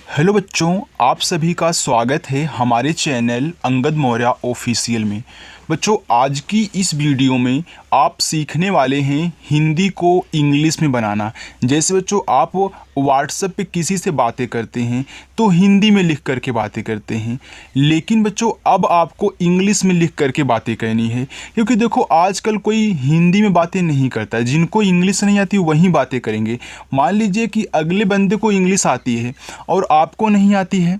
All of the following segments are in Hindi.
हेलो बच्चों, आप सभी का स्वागत है हमारे चैनल अंगद मौर्य ऑफिशियल में। बच्चों, आज की इस वीडियो में आप सीखने वाले हैं हिंदी को इंग्लिश में बनाना। जैसे बच्चों आप व्हाट्सएप पे किसी से बातें करते हैं तो हिंदी में लिख करके बातें करते हैं, लेकिन बच्चों अब आपको इंग्लिश में लिख करके बातें करनी है। क्योंकि देखो आजकल कोई हिंदी में बातें नहीं करता है, जिनको इंग्लिश नहीं आती वही बातें करेंगे। मान लीजिए कि अगले बंदे को इंग्लिश आती है और आपको नहीं आती है,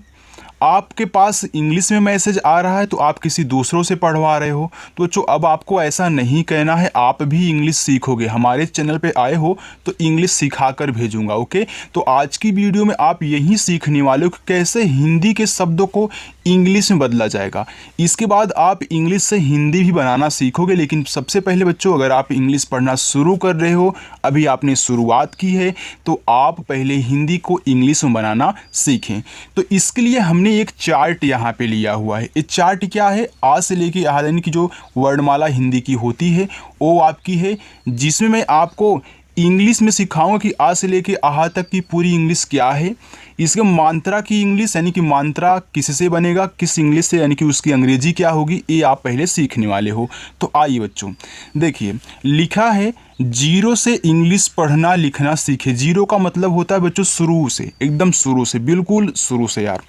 आपके पास इंग्लिश में मैसेज आ रहा है तो आप किसी दूसरों से पढ़वा रहे हो। तो बच्चों अब आपको ऐसा नहीं कहना है, आप भी इंग्लिश सीखोगे। हमारे चैनल पे आए हो तो इंग्लिश सिखा कर भेजूंगा। ओके, तो आज की वीडियो में आप यही सीखने वाले हो कि कैसे हिंदी के शब्दों को इंग्लिश में बदला जाएगा। इसके बाद आप इंग्लिश से हिंदी भी बनाना सीखोगे। लेकिन सबसे पहले बच्चों, अगर आप इंग्लिश पढ़ना शुरू कर रहे हो, अभी आपने शुरुआत की है, तो आप पहले हिंदी को इंग्लिश में बनाना सीखें। तो इसके लिए हमने एक चार्ट यहाँ पे लिया हुआ है। ये चार्ट क्या है? आ से लेके यहाँ यानी कि जो वर्णमाला हिंदी की होती है वो आपकी है, जिसमें मैं आपको इंग्लिश में सिखाऊंगा कि आ से लेके आहा तक की पूरी इंग्लिश क्या है। इसके मात्रा की इंग्लिश यानी कि मात्रा किससे बनेगा, किस इंग्लिश से, यानी कि उसकी अंग्रेजी क्या होगी, ये आप पहले सीखने वाले हो। तो आइए बच्चों देखिए, लिखा है जीरो से इंग्लिश पढ़ना लिखना सीखे। जीरो का मतलब होता है बच्चों शुरू से, एकदम शुरू से, बिल्कुल शुरू से यार,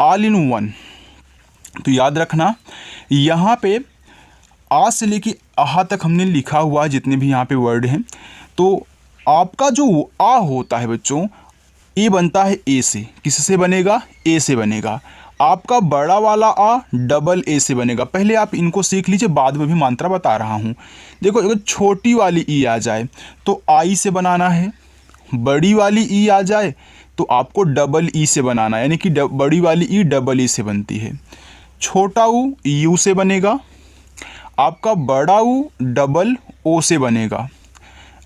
ऑल इन वन। तो याद रखना यहाँ पे आ से लेके आहा तक हमने लिखा हुआ है, जितने भी यहाँ पे वर्ड हैं। तो आपका जो आ होता है बच्चों, ए बनता है ए से। किससे बनेगा? ए से बनेगा। आपका बड़ा वाला आ डबल ए से बनेगा। पहले आप इनको सीख लीजिए, बाद में भी मात्रा बता रहा हूँ। देखो, अगर छोटी वाली ई आ जाए तो आई से बनाना है, बड़ी वाली ई आ जाए तो आपको डबल ई से बनाना है, यानी कि बड़ी वाली ई डबल ई से बनती है। छोटा ऊ यू से बनेगा, आपका बड़ा ऊ डबल ओ से बनेगा।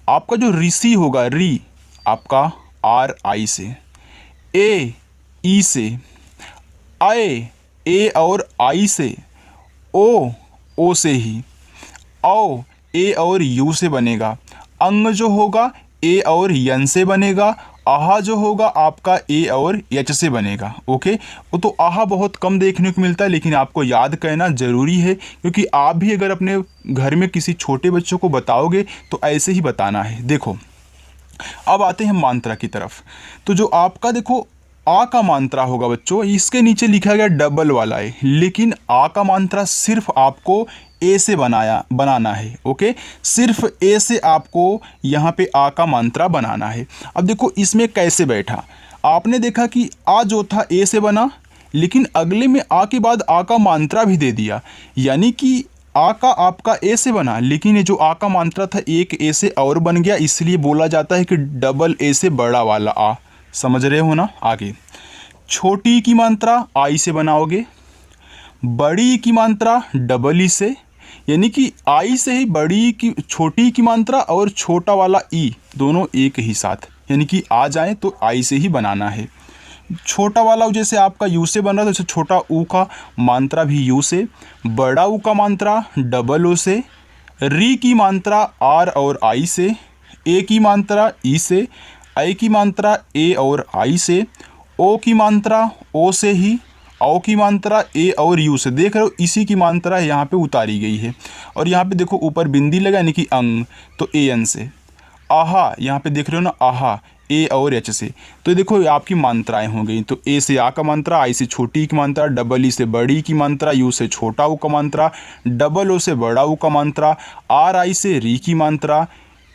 आपका जो ऋषि होगा री, आपका आर आई से, ए ई से, आए ए और आई से, ओ से ही, औ ए और यू से बनेगा। अंग जो होगा ए और यन से बनेगा। आहा जो होगा आपका ए और एच से बनेगा। ओके, वो तो आहा बहुत कम देखने को मिलता है, लेकिन आपको याद करना ज़रूरी है, क्योंकि आप भी अगर अपने घर में किसी छोटे बच्चों को बताओगे तो ऐसे ही बताना है। देखो, अब आते हैं मात्रा की तरफ। तो जो आपका देखो आ का मात्रा होगा बच्चों, इसके नीचे लिखा गया डबल वाला है, लेकिन आ का मात्रा सिर्फ आपको ए से बनाना है। ओके, सिर्फ ए से आपको यहाँ पे आ का मात्रा बनाना है। अब देखो इसमें कैसे बैठा, आपने देखा कि आ जो था ए से बना, लेकिन अगले में आ के बाद आ का मात्रा भी दे दिया, यानी कि आ का आपका ए से बना, लेकिन ये जो आ का मात्रा था एक ए से और बन गया, इसलिए बोला जाता है कि डबल ए से बड़ा वाला आ। समझ रहे हो ना? आगे छोटी की मात्रा आई से बनाओगे, बड़ी की मात्रा डबल ई से, यानी कि आई से ही बड़ी की छोटी की मात्रा और छोटा वाला ई दोनों एक ही साथ, यानी कि आ जाए तो आई से ही बनाना है। छोटा वाला जैसे आपका यू से बन रहा था, जैसे छोटा ऊ का मात्रा भी यू से, बड़ा ऊ का मात्रा डबल ओ से, री की मात्रा आर और आई से, ए की मात्रा ई से, आई की मात्रा ए और आई से, ओ की मात्रा ओ से ही, औ की मात्रा ए और यू से। देख रहे हो इसी की मात्रा यहाँ पे उतारी गई है। और यहाँ पे देखो ऊपर बिंदी लगा, यानी कि अंग, तो ए एन से। आहा यहाँ पे देख रहे हो ना, आहा ए और एच से। तो देखो आपकी मात्राएं हो गई। तो ए से आ का मात्रा, आई से छोटी की मात्रा, डबल ई से बड़ी की मात्रा, यू से छोटा ऊ का मात्रा, डबल ओ से बड़ा ऊ का मात्रा, आर आई से री की मात्रा,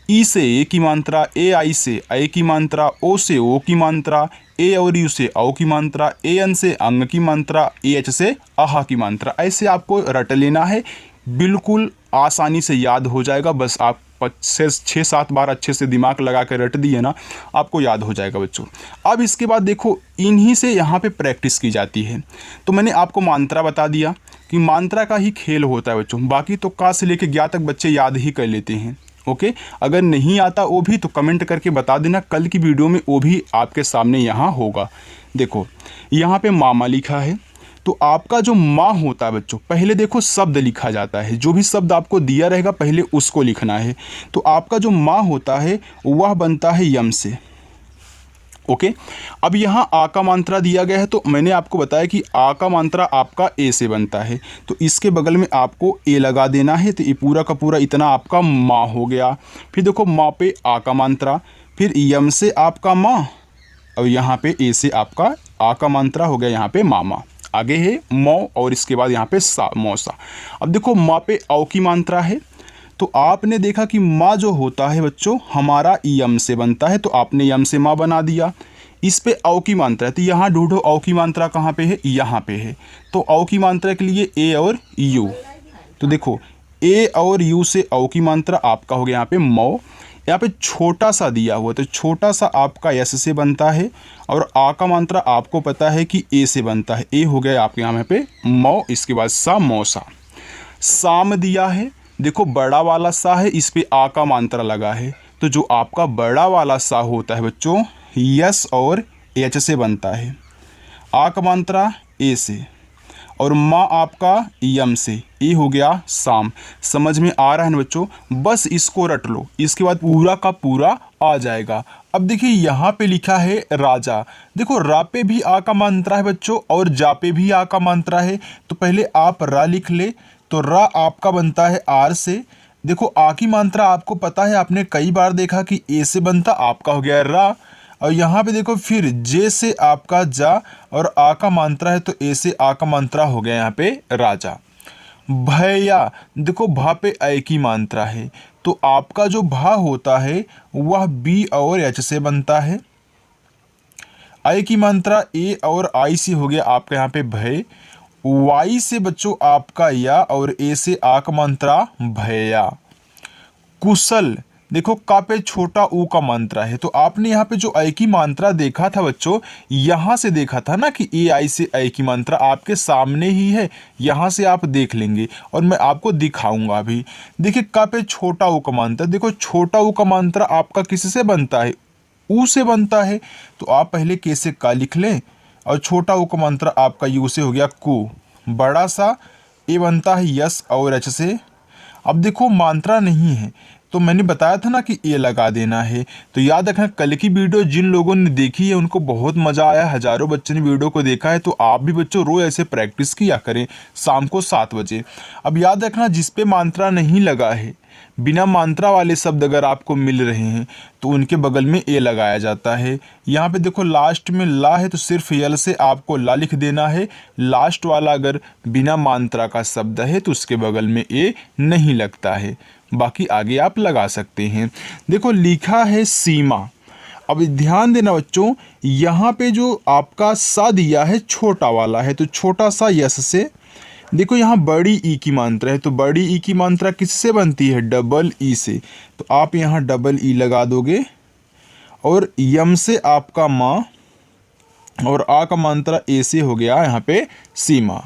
ई से ए की मात्रा, ए आई से ए की मात्रा, ओ से ओ की मात्रा, ए और यू से औ की मात्रा, ए एन से अंग की मात्रा, ए एच से आहा की मात्रा। ऐसे आपको रट लेना है, बिल्कुल आसानी से याद हो जाएगा। बस आप 6-7 बार अच्छे से दिमाग लगा कर रट दिए ना, आपको याद हो जाएगा बच्चों। अब इसके बाद देखो इन्हीं से यहाँ पे प्रैक्टिस की जाती है। तो मैंने आपको मात्रा बता दिया कि मात्रा का ही खेल होता है बच्चों, बाकी तो का से लेके ज्ञा तक बच्चे याद ही कर लेते हैं। ओके, अगर नहीं आता वो भी तो कमेंट करके बता देना, कल की वीडियो में वो भी आपके सामने यहाँ होगा। देखो यहाँ पे मामा लिखा है, तो आपका जो माँ होता है बच्चों, पहले देखो शब्द लिखा जाता है, जो भी शब्द आपको दिया रहेगा पहले उसको लिखना है। तो आपका जो माँ होता है वह बनता है यम से, ओके। अब यहाँ आ का मात्रा दिया गया है, तो मैंने आपको बताया कि आ का मात्रा आपका ए से बनता है, तो इसके बगल में आपको ए लगा देना है। तो ये पूरा का पूरा इतना आपका माँ हो गया। फिर देखो माँ पे आ का मात्रा, फिर यम से आपका माँ, और यहाँ पे ए से आपका आ का मात्रा हो गया यहाँ पे मामा। आगे है मौ और इसके बाद यहाँ पे सा, मौसा। अब देखो माँ पे औ की मात्रा है, तो आपने देखा कि माँ जो होता है बच्चों हमारा यम से बनता है, तो आपने यम से माँ बना दिया। इस पे औ की मात्रा है, तो यहाँ ढूंढो औ की मात्रा कहाँ पे है, यहाँ पे है। तो औ की मात्रा के लिए ए और यू, तो देखो ए और यू से औ की मात्रा आपका हो गया यहाँ पे मौ। यहाँ पे छोटा सा दिया हुआ, तो छोटा सा आपका यस से बनता है, और आ का मात्रा आपको पता है कि ए से बनता है, ए हो गया आपके यहाँ पे मौ। इसके बाद सा, मौसा। साम दिया है, देखो बड़ा वाला सा है, इस पे आ का मात्रा लगा है, तो जो आपका बड़ा वाला सा होता है बच्चों यस और एच से बनता है। आ का मात्रा ए से, और माँ आपका यम से, ये हो गया साम। समझ में आ रहा है ना बच्चों? बस इसको रट लो, इसके बाद पूरा का पूरा आ जाएगा। अब देखिए यहाँ पे लिखा है राजा, देखो रा पे भी आ का मात्रा है बच्चों, और जा पे भी आ का मात्रा है, तो पहले आप रा लिख ले, तो रा आपका बनता है आर से। देखो आ की मात्रा आपको पता है, आपने कई बार देखा कि ए से बनता, आपका हो गया रा। और यहाँ पे देखो फिर जे से आपका जा, और आ का मात्रा है, तो ए से आ का मात्रा हो गया यहाँ पे राजा। भैया, देखो भा पे ऐ की मात्रा है, तो आपका जो भा होता है वह बी और एच से बनता है। ऐ की मात्रा ए और आई से हो गया आपका यहाँ पे भय। वाई से बच्चों आपका या, और ए से आ का मात्रा भैया। कुशल, देखो का पे छोटा ऊ का मात्रा है, तो आपने यहाँ पे जो ऐ की मात्रा देखा था बच्चों, यहाँ से देखा था ना कि ए आई से ऐ की मात्रा आपके सामने ही है, यहाँ से आप देख लेंगे और मैं आपको दिखाऊंगा अभी। देखिए का पे छोटा ऊ का मात्रा, देखो छोटा ऊ का मात्रा आपका किससे बनता है, ऊ से बनता है, तो आप पहले के से का लिख लें, और छोटा ऊ का मात्रा आपका यू से हो गया कु। बड़ा सा ए बनता है यस और एच से। अब देखो मात्रा नहीं है, तो मैंने बताया था ना कि ए लगा देना है। तो याद रखना, कल की वीडियो जिन लोगों ने देखी है उनको बहुत मज़ा आया, हज़ारों बच्चों ने वीडियो को देखा है, तो आप भी बच्चों रोज़ ऐसे प्रैक्टिस किया करें शाम को 7 बजे। अब याद रखना, जिस पे मात्रा नहीं लगा है, बिना मात्रा वाले शब्द अगर आपको मिल रहे हैं तो उनके बगल में ए लगाया जाता है। यहाँ पे देखो लास्ट में ला है, तो सिर्फ यल से आपको ला लिख देना है। लास्ट वाला अगर बिना मात्रा का शब्द है तो उसके बगल में ए नहीं लगता है, बाकी आगे आप लगा सकते हैं। देखो लिखा है सीमा। अब ध्यान देना बच्चों, यहाँ पे जो आपका सा दिया है छोटा वाला है, तो छोटा सा यस से। देखो यहाँ बड़ी ई की मात्रा है, तो बड़ी ई की मात्रा किससे बनती है, डबल ई से, तो आप यहाँ डबल ई लगा दोगे। और यम से आपका माँ, और आ का मात्रा ए से हो गया यहाँ पे सीमा।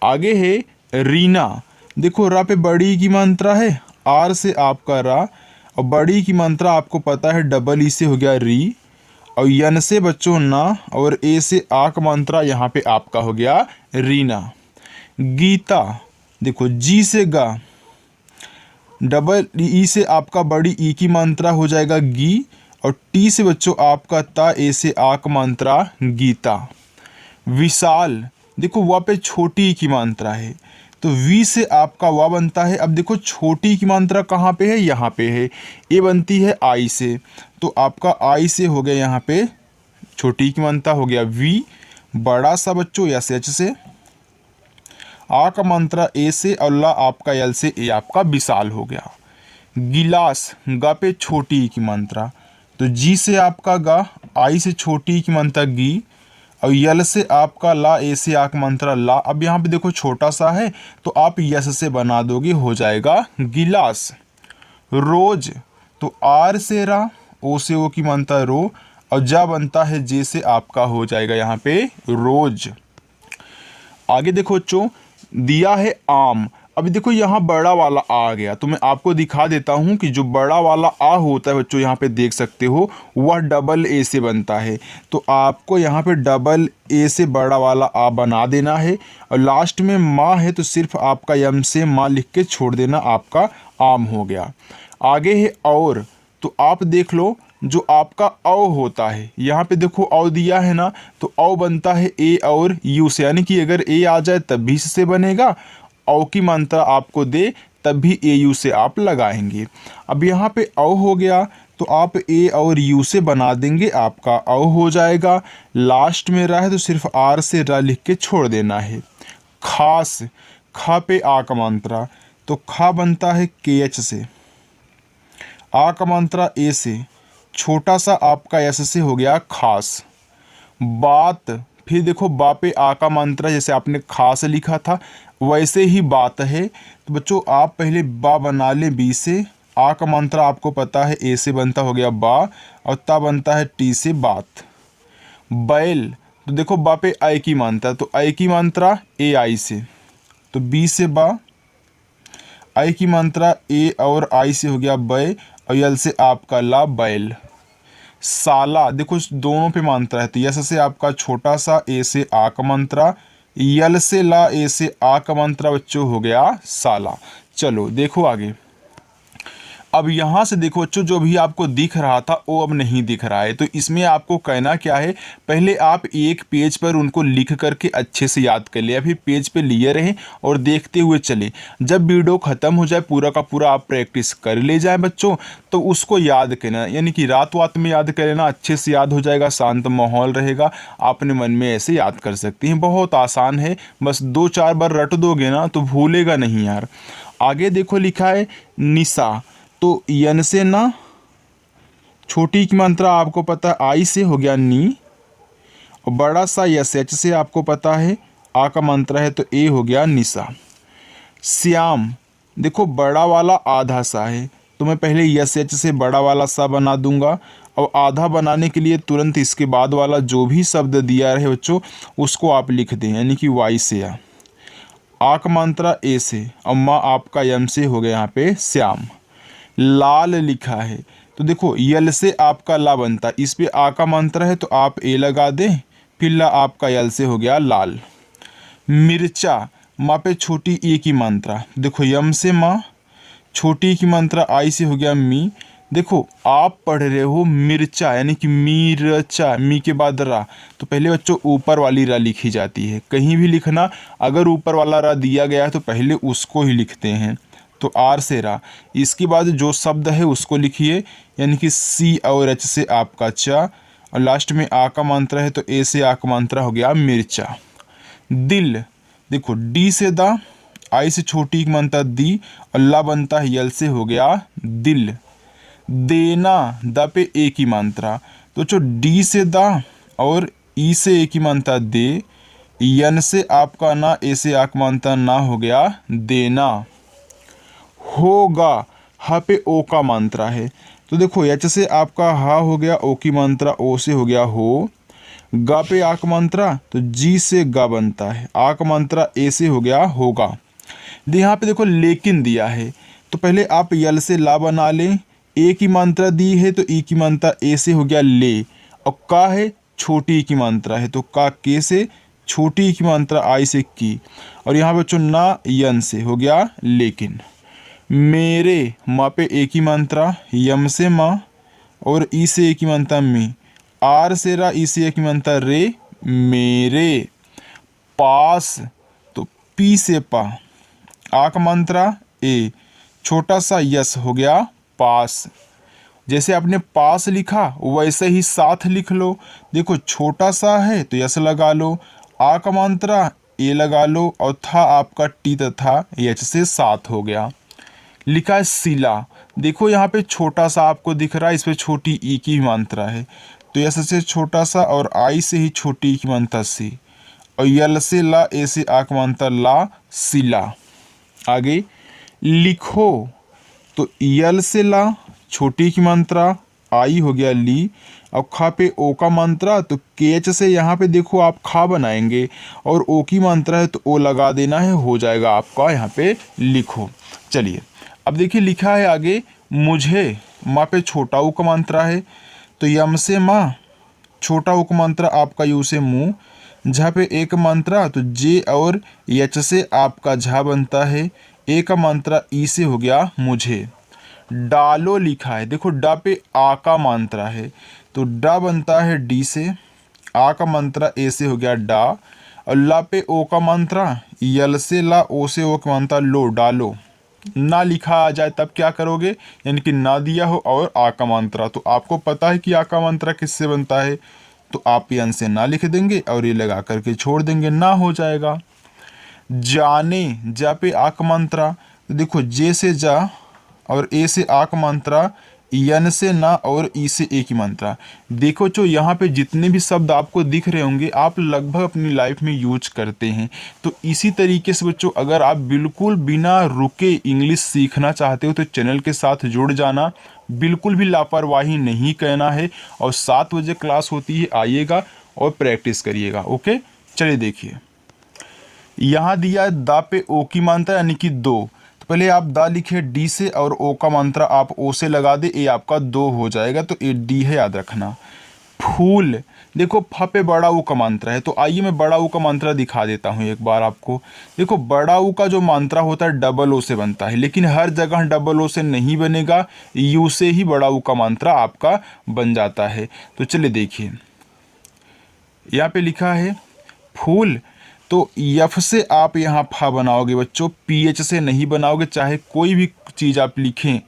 आगे है रीना, देखो रा पे बड़ी ई की मात्रा है, आर से आपका रा, और बड़ी की मात्रा आपको पता है डबल ई से हो गया री, और यन से बच्चों ना, और ए से आ का मात्रा यहाँ पे आपका हो गया रीना। गीता, देखो जी से गा, डबल ई से आपका बड़ी ई की मात्रा हो जाएगा गी, और टी से बच्चों आपका ता, ए से आ का मात्रा गीता। विशाल, देखो वा पे छोटी ई की मात्रा है, तो वी से आपका वा बनता है। अब देखो छोटी की मात्रा कहाँ पे है, यहाँ पे है, ए बनती है आई से, तो आपका आई से हो गया यहाँ पे छोटी की मात्रा हो गया वी। बड़ा सा बच्चों एस एच से, आ का मात्रा ए से, और ला आपका यल से, ए आपका विशाल हो गया। गिलास, गा पे छोटी की मात्रा, तो जी से आपका गा, आई से छोटी की मात्रा गी, और यल से आपका ला, ए से आ का मात्रा ला। अब यहाँ पे देखो छोटा सा है, तो आप यस से बना दोगे, हो जाएगा गिलास। रोज, तो आर से रा, ओ से ओ की मात्रा रो, और जा बनता है जे से, आपका हो जाएगा यहाँ पे रोज। आगे देखो बच्चों, दिया है आम। अभी देखो यहाँ बड़ा वाला आ गया, तो मैं आपको दिखा देता हूँ कि जो बड़ा वाला आ होता है बच्चों, यहाँ पे देख सकते हो वह डबल ए से बनता है, तो आपको यहाँ पे डबल ए से बड़ा वाला आ बना देना है, और लास्ट में माँ है तो सिर्फ आपका यम से माँ लिख के छोड़ देना, आपका आम हो गया। आगे है और, तो आप देख लो जो आपका औ होता है, यहाँ पे देखो औ दिया है ना, तो औ बनता है ए और यू से, यानी कि अगर ए आ जाए तब भी इससे बनेगा, औ की मात्रा आपको दे तब भी ए यू से आप लगाएंगे। अब यहाँ पे औ हो गया तो आप ए और यू से बना देंगे, आपका औ हो जाएगा। लास्ट में रा है तो सिर्फ आर से रा लिख के छोड़ देना है। खास, खा पे आ का मात्रा, तो खा बनता है के एच से, आ का मात्रा ए से, छोटा सा आपका एस से हो गया खास। बात, फिर देखो बा पे आ का मात्रा जैसे आपने खास लिखा था वैसे ही बात है, तो बच्चों आप पहले बा बना ले बी से, आ का मात्रा आपको पता है ए से बनता हो गया बा, और ता बनता है टी से बात। बैल, तो देखो बा पे आई की मात्रा, तो आई की मात्रा ए आई से, तो बी से बा, आई की मात्रा ए और आई से हो गया बै, और यल से आपका ला बैल। साला, देखो दोनों पे मात्रा है, तो यस से आपका छोटा सा, ए से आ का मात्रा, यल से ला, ए से आ का मात्रा बच्चों हो गया साला। चलो देखो आगे। अब यहाँ से देखो बच्चों, जो भी आपको दिख रहा था वो अब नहीं दिख रहा है, तो इसमें आपको कहना क्या है, पहले आप एक पेज पर उनको लिख करके अच्छे से याद कर लिया, फिर पेज पे लिए रहें और देखते हुए चले। जब वीडियो ख़त्म हो जाए पूरा का पूरा आप प्रैक्टिस कर ले जाएं बच्चों, तो उसको याद करना, यानी कि रात वात में याद कर लेना, अच्छे से याद हो जाएगा, शांत माहौल रहेगा, अपने मन में ऐसे याद कर सकती हैं। बहुत आसान है, बस 2-4 बार रट दोगे ना तो भूलेगा नहीं यार। आगे देखो लिखा है निशा, तो यन से ना, छोटी की मात्रा आपको पता है आई से हो गया नी, और बड़ा सा यस एच से आपको पता है आ का मात्रा है तो ए हो गया निशा। श्याम, देखो बड़ा वाला आधा सा है, तो मैं पहले यस एच से बड़ा वाला सा बना दूंगा, और आधा बनाने के लिए तुरंत इसके बाद वाला जो भी शब्द दिया रहे बच्चों उसको आप लिख दें, यानी कि वाई से आ का मात्रा ए से, और माँ आपका यम से हो गया यहाँ पे श्याम। लाल लिखा है, तो देखो यल से आपका ला बनता है, इस पे आ का मात्रा है तो आप ए लगा दें, फिर ला आपका यल से हो गया लाल। मिर्चा, माँ पे छोटी ए की मात्रा, देखो यम से माँ, छोटी की मात्रा आई से हो गया मी। देखो आप पढ़ रहे हो मिर्चा, यानी कि मिर्चा, मी के बाद रा, तो पहले बच्चों ऊपर वाली रा लिखी जाती है। कहीं भी लिखना अगर ऊपर वाला रा दिया गया है तो पहले उसको ही लिखते हैं, तो आर से रा, इसके बाद जो शब्द है उसको लिखिए, यानी कि सी और एच से आपका चा, और लास्ट में आ का मात्रा है तो ए से आ का मात्रा हो गया मिर्चा। दिल, देखो डी से दा, आई से छोटी की मात्रा दी, और ला बनता है यल से हो गया दिल। देना, द पे ए की मात्रा, तो जो डी से दा और ई से ए की मात्रा दे, यन से आपका ना, ए से आ का मात्रा ना हो गया देना। होगा, हा पे ओ का मात्रा है, तो देखो एच से आपका हा हो गया, ओ की मात्रा ओ से हो गया हो। गा पे आ का मात्रा, तो जी से गा बनता है, आ का मात्रा ए से हो गया होगा। यहाँ पे देखो लेकिन दिया है, तो पहले आप यल से ला बना लें, ए की मात्रा दी है तो ई की मात्रा ए से हो गया ले, और का है छोटी की मात्रा है तो का के से, छोटी की मात्रा आई से की, और यहाँ पे चुनना यन से हो गया लेकिन। मेरे, माँ पे ए की मात्रा, यम से माँ और ई से ए की मात्रा में, आर से रा, ई से ए की मात्रा रे, मेरे। पास, तो पी से पा, आ का मात्रा ए, छोटा सा यस हो गया पास। जैसे आपने पास लिखा वैसे ही साथ लिख लो, देखो छोटा सा है तो यस लगा लो, आ का मात्रा ए लगा लो, और था आपका टी तथा एच से साथ हो गया। लिखा है सिला, देखो यहाँ पे छोटा सा आपको दिख रहा है, इस पे छोटी ई की मात्रा है, तो यस से छोटा सा और आई से ही छोटी ई की मात्रा सी, और यल से ला, ए से आ की मात्रा ला, सिला। आगे लिखो, तो यल से ला, छोटी की मात्रा, आई हो गया ली, और खा पे ओ का मात्रा, तो के एच से यहाँ पे देखो आप खा बनाएंगे, और ओ की मात्रा है तो ओ लगा देना है, हो जाएगा आपका यहाँ पे लिखो। चलिए अब देखिए लिखा है आगे मुझे, माँ पे छोटा ऊ का मात्रा है, तो यम से माँ, छोटा ऊ का मात्रा आपका यू से मुँह, झा पे ए का मात्रा, तो जे और एच से आपका झा बनता है, ए का मात्रा ई से हो गया मुझे। डालो लिखा है, देखो डा पे आ का मात्रा है तो डा बनता है डी से, आ का मात्रा ए से हो गया डा, और ला पे ओ का मात्रा यल से ला, ओ से ओ का मात्रा लो, डालो। ना लिखा आ जाए तब क्या करोगे, यानी कि ना दिया हो और आ का मात्रा, तो आपको पता है कि आ का मात्रा किससे बनता है, तो आप यन से ना लिख देंगे और ये लगा करके छोड़ देंगे, ना हो जाएगा। जाने, जा पे आ का मात्रा, तो देखो जे से जा और ए से आ का मात्रा, यन से ना और ई से ए की मात्रा। देखो जो यहाँ पे जितने भी शब्द आपको दिख रहे होंगे आप लगभग अपनी लाइफ में यूज करते हैं। तो इसी तरीके से बच्चों अगर आप बिल्कुल बिना रुके इंग्लिश सीखना चाहते हो तो चैनल के साथ जुड़ जाना, बिल्कुल भी लापरवाही नहीं करना है, और 7 बजे क्लास होती है, आइएगा और प्रैक्टिस करिएगा। ओके, चलिए देखिए यहाँ दिया है दा पे ओ की मात्रा यानी कि 2, तो पहले आप दा लिखे डी से और ओ का मात्रा आप ओ से लगा दे, ए आपका 2 हो जाएगा, तो ए डी है, याद रखना। फूल, देखो फ पे बड़ा ऊ का मात्रा है, तो आइए मैं बड़ा ऊ का मात्रा दिखा देता हूँ एक बार आपको। देखो बड़ा ऊ का जो मात्रा होता है डबल ओ से बनता है, लेकिन हर जगह डबल ओ से नहीं बनेगा, यू से ही बड़ा ऊ का मात्रा आपका बन जाता है। तो चलिए देखिए यहाँ पे लिखा है फूल, तो यफ से आप यहाँ फा बनाओगे बच्चों, पीएच से नहीं बनाओगे, चाहे कोई भी चीज़ आप लिखें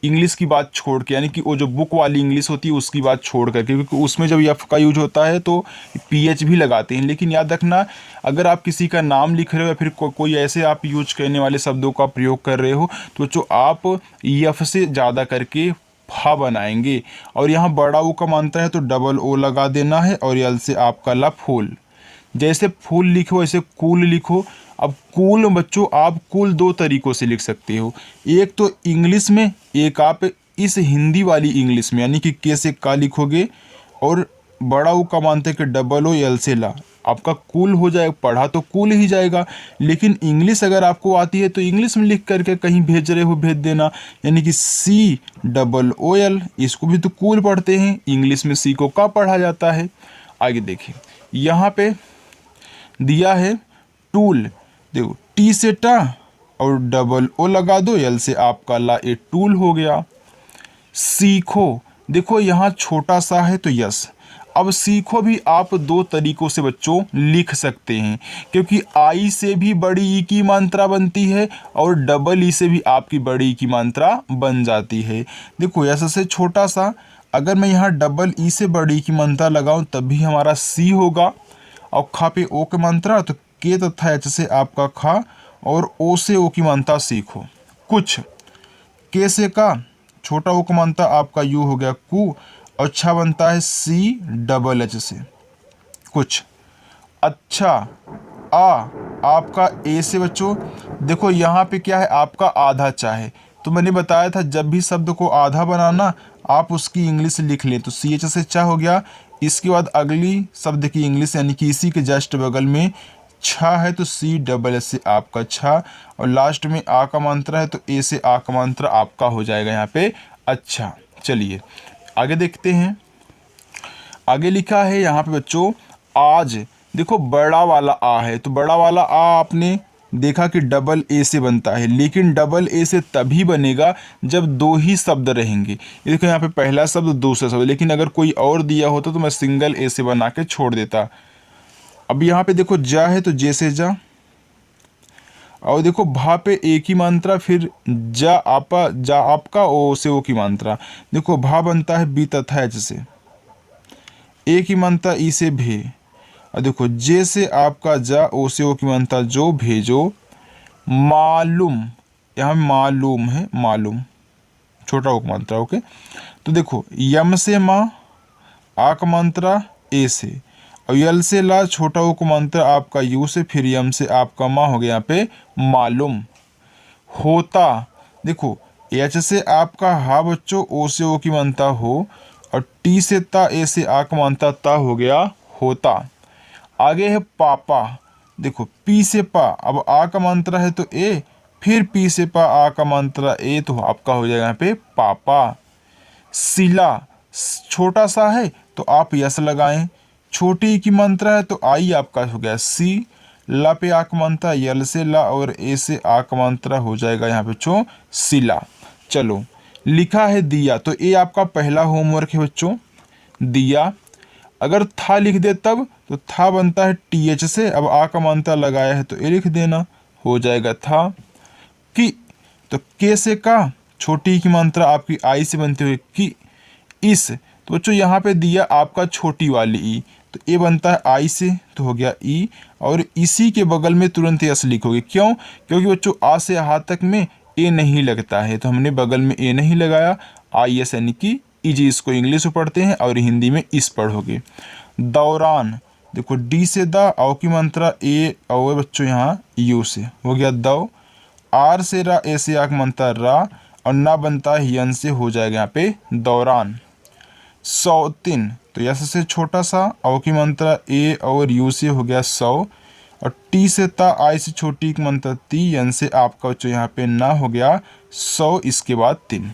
इंग्लिश की बात छोड़ के, यानी कि वो जो बुक वाली इंग्लिश होती है उसकी बात छोड़ करके, क्योंकि उसमें जब यफ का यूज होता है तो पीएच भी लगाते हैं। लेकिन याद रखना अगर आप किसी का नाम लिख रहे हो या फिर कोई ऐसे आप यूज करने वाले शब्दों का प्रयोग कर रहे हो तो जो आप यफ से ज़्यादा करके फा बनाएंगे, और यहाँ बड़ा ओ का मात्रा है तो डबल ओ लगा देना है, और यल से आपका ला फूल। जैसे फूल लिखो ऐसे कूल लिखो। अब कूल बच्चों आप कूल 2 तरीकों से लिख सकते हो, एक तो इंग्लिश में, एक आप इस हिंदी वाली इंग्लिश में, यानी कि के से का लिखोगे और बड़ा ऊ का मानते कि डबल ओ यल से ला, आपका कूल हो जाएगा, पढ़ा तो कूल ही जाएगा। लेकिन इंग्लिश अगर आपको आती है तो इंग्लिश में लिख करके कहीं भेज रहे हो भेज देना, यानी कि सी डबल ओ एल, इसको भी तो कूल पढ़ते हैं, इंग्लिश में सी को का पढ़ा जाता है। आगे देखिए यहाँ पे दिया है टूल, देखो टी से टा और डबल ओ लगा दो, यल से आपका ला, ए टूल हो गया। सीखो, देखो यहाँ छोटा सा है तो यस। अब सीखो भी आप 2 तरीकों से बच्चों लिख सकते हैं, क्योंकि आई से भी बड़ी ई की मात्रा बनती है और डबल ई से भी आपकी बड़ी ई की मात्रा बन जाती है। देखो यस से छोटा सा, अगर मैं यहाँ डबल ई से बड़ी ई की मात्रा लगाऊं तब भी हमारा सी होगा, और खा पे ओ की मात्रा तो के तथा एच से आपका खा, और ओ से ओ की मात्रा सीखो। कुछ, के से का, छोटा ओ की मात्रा आपका यू हो गया कु, और अच्छा बनता है सी डबल एच से कुछ। अच्छा, आ आपका ए से बच्चों, देखो यहाँ पे क्या है आपका आधा चाहे, तो मैंने बताया था जब भी शब्द को आधा बनाना आप उसकी इंग्लिश लिख लें, तो सी एच से चा हो गया। इसके बाद अगली शब्द की इंग्लिश यानी कि इसी के जस्ट बगल में छा है तो सी डबल एस से आपका छा, और लास्ट में आ का मात्रा है तो ए से आ का मात्रा आपका हो जाएगा यहाँ पे अच्छा। चलिए आगे देखते हैं, आगे लिखा है यहाँ पे बच्चों आज, देखो बड़ा वाला आ है तो बड़ा वाला आ आपने देखा कि डबल ए से बनता है, लेकिन डबल ए से तभी बनेगा जब 2 ही शब्द रहेंगे। ये देखो यहाँ पे पहला शब्द दूसरा शब्द, लेकिन अगर कोई और दिया होता तो मैं सिंगल ए से बना के छोड़ देता। अब यहाँ पे देखो जा है तो जे से जा, और देखो भा पे ए की मात्रा, फिर जा आपका ओ से ओ की मात्रा, देखो भा बनता है बी तथा एच से, ए की मात्रा ई से भे, और देखो जे से आपका जा, ओ से ओ की मात्रा जो, भेजो। मालूम, यहाँ मालूम है, मालूम छोटा ओ की मात्रा, ओके। तो देखो यम से माँ, आ का मात्रा ए से, और यल से ला, छोटा ओ का मात्रा आपका यू से, फिर यम से आपका माँ हो गया यहाँ पे मालूम। होता, देखो एच से आपका हा बच्चों, ओ से ओ की मात्रा हो, और टी से ता, ए से आ का मात्रा ता हो गया होता। आगे है पापा, देखो पी से पा, अब आ का मात्रा है तो ए, फिर पी से पा आ का मात्रा ए, तो आपका हो जाएगा यहाँ पे पापा। सिला, छोटा सा है तो आप यस लगाएं, छोटी की मात्रा है तो आई आपका हो गया सी, ला पे आ का मात्रा, यल से ला और ए से आ का मात्रा हो जाएगा यहाँ पे सिला। चलो लिखा है दिया, तो ये आपका पहला होमवर्क है बच्चों, दिया। अगर था लिख दे तब, तो था बनता है TH से, अब आ का मात्रा लगाया है तो ये लिख देना, हो जाएगा था। कि, तो के से का, छोटी की मात्रा आपकी आई से बनती हुई कि, इस, तो बच्चों यहाँ पे दिया आपका छोटी वाली ई, तो ये बनता है आई से, तो हो गया ई, और इसी के बगल में तुरंत यस लिखोगे। क्यों? क्योंकि बच्चों आ से हा तक में ए नहीं लगता है, तो हमने बगल में ए नहीं लगाया, आई एस यानी कि इजी, इसको इंग्लिश में पढ़ते हैं और हिंदी में इस पढ़ोगे। दौरान, देखो डी से द, औ की मात्रा ए औ बच्चों यहाँ यू से, हो गया दौ। आर से रा, ए से आ की मात्रा रा, और ना बनता है यन से, हो जाएगा यहाँ पे दौरान। सौतीन, तो यस से छोटा सा, औ की मात्रा ए और यू से, हो गया सौ, और टी से ता, आई से छोटी की मात्रा ती, यन से आपका बच्चों यहाँ पे ना, हो गया सौ, इसके बाद तीन।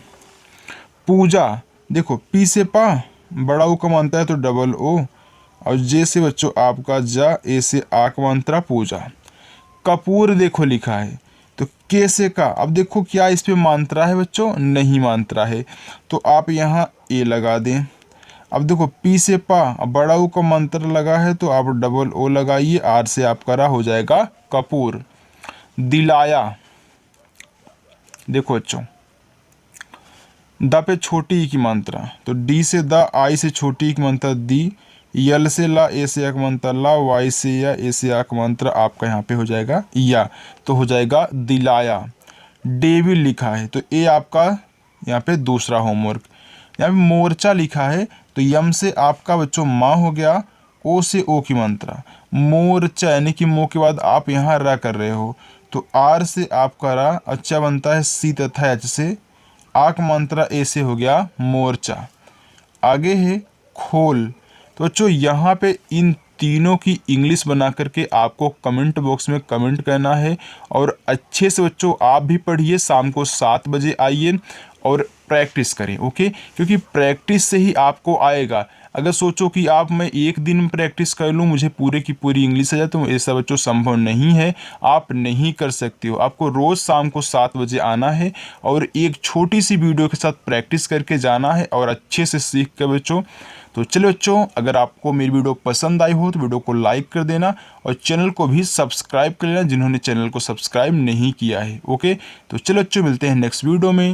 पूजा, देखो पी से पा, बड़ा ओ का मात्रा है तो डबल ओ, और जे से बच्चों आपका जा, ए से आ का मात्रा पूजा। कपूर देखो लिखा है, तो के से का, अब देखो क्या इस पे मात्रा है बच्चों, नहीं मात्रा है, तो आप यहाँ ए लगा दें। अब देखो पी से पा, अब बड़ा ओ का मंत्र लगा है तो आप डबल ओ लगाइए, आर से आपका रा, हो जाएगा कपूर। दिलाया, देखो बच्चों द पे छोटी ई की मात्रा, तो डी से द, आई से छोटी ई की मात्रा दी, यल से ला, ए से एक मात्रा ला, वाई से या, ए से एक मात्रा आपका यहाँ पे हो जाएगा या, तो हो जाएगा दिलाया। डेविल लिखा है, तो ये आपका यहाँ पे दूसरा होमवर्क। यहाँ पे मोर्चा लिखा है, तो यम से आपका बच्चों माँ हो गया, ओ से ओ की मात्रा, मोर्चा यानी कि मो के बाद आप यहाँ रा कर रहे हो, तो आर से आपका रा, अच्छा बनता है सी तथा एच से, आक मात्रा ए से, हो गया मोर्चा। आगे है खोल, तो बच्चों यहाँ पे इन तीनों की इंग्लिश बना करके आपको कमेंट बॉक्स में कमेंट करना है, और अच्छे से बच्चों आप भी पढ़िए, शाम को 7 बजे आइए और प्रैक्टिस करें, ओके। क्योंकि प्रैक्टिस से ही आपको आएगा। अगर सोचो कि आप मैं एक दिन में प्रैक्टिस कर लूँ, मुझे पूरे की पूरी इंग्लिश आ जाए, तो ऐसा बच्चों संभव नहीं है, आप नहीं कर सकते हो। आपको रोज़ शाम को 7 बजे आना है और एक छोटी सी वीडियो के साथ प्रैक्टिस करके जाना है और अच्छे से सीख कर बच्चों। तो चलो बच्चों, अगर आपको मेरी वीडियो पसंद आई हो तो वीडियो को लाइक कर देना और चैनल को भी सब्सक्राइब कर लेना जिन्होंने चैनल को सब्सक्राइब नहीं किया है, ओके। तो चलो बच्चों, मिलते हैं नेक्स्ट वीडियो में।